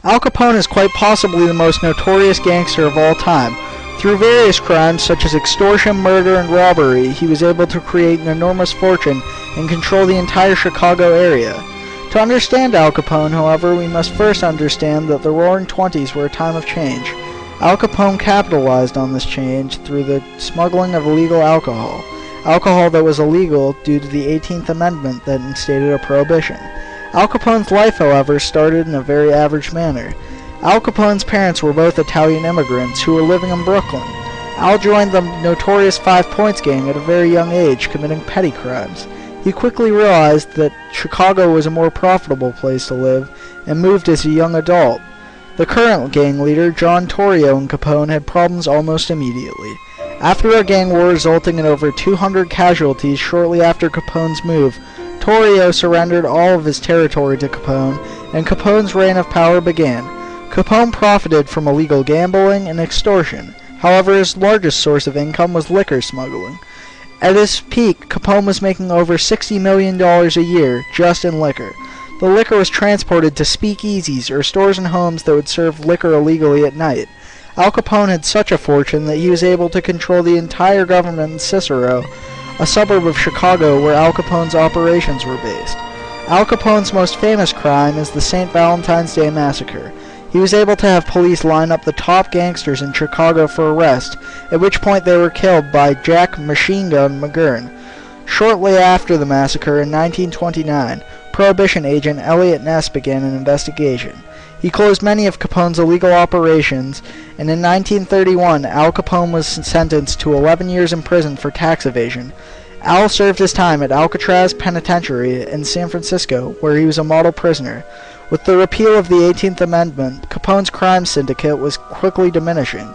Al Capone is quite possibly the most notorious gangster of all time. Through various crimes such as extortion, murder, and robbery, he was able to create an enormous fortune and control the entire Chicago area. To understand Al Capone, however, we must first understand that the Roaring Twenties were a time of change. Al Capone capitalized on this change through the smuggling of illegal alcohol that was illegal due to the 18th Amendment that instated a prohibition. Al Capone's life, however, started in a very average manner. Al Capone's parents were both Italian immigrants who were living in Brooklyn. Al joined the notorious 5 Points gang at a very young age, committing petty crimes. He quickly realized that Chicago was a more profitable place to live and moved as a young adult. The current gang leader, John Torrio, and Capone had problems almost immediately. After a gang war resulting in over 200 casualties shortly after Capone's move, Torrio surrendered all of his territory to Capone, and Capone's reign of power began. Capone profited from illegal gambling and extortion. However, his largest source of income was liquor smuggling. At his peak, Capone was making over $60 million a year just in liquor. The liquor was transported to speakeasies or stores and homes that would serve liquor illegally at night. Al Capone had such a fortune that he was able to control the entire government in Cicero, a suburb of Chicago where Al Capone's operations were based. Al Capone's most famous crime is the St. Valentine's Day Massacre. He was able to have police line up the top gangsters in Chicago for arrest, at which point they were killed by Jack Machine Gun McGurn. Shortly after the massacre in 1929, Prohibition agent Elliot Ness began an investigation. He closed many of Capone's illegal operations, and in 1931 Al Capone was sentenced to 11 years in prison for tax evasion. Al served his time at Alcatraz Penitentiary in San Francisco, where he was a model prisoner. With the repeal of the 18th Amendment, Capone's crime syndicate was quickly diminishing,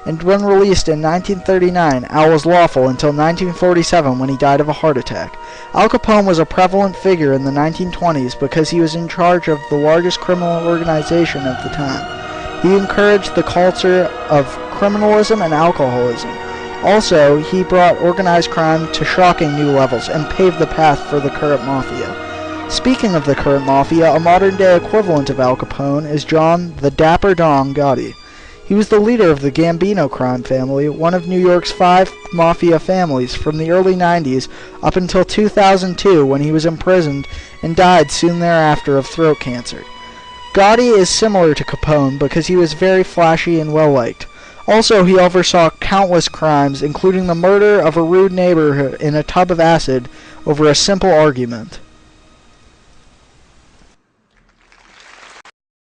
and when released in 1939, Al was lawful until 1947 when he died of a heart attack. Al Capone was a prevalent figure in the 1920s because he was in charge of the largest criminal organization of the time. He encouraged the culture of criminalism and alcoholism. Also, he brought organized crime to shocking new levels and paved the path for the current mafia. Speaking of the current mafia, a modern-day equivalent of Al Capone is John the Dapper Don Gotti. He was the leader of the Gambino crime family, one of New York's 5 mafia families from the early 90s up until 2002 when he was imprisoned and died soon thereafter of throat cancer. Gotti is similar to Capone because he was very flashy and well-liked. Also, he oversaw countless crimes, including the murder of a rude neighbor in a tub of acid over a simple argument.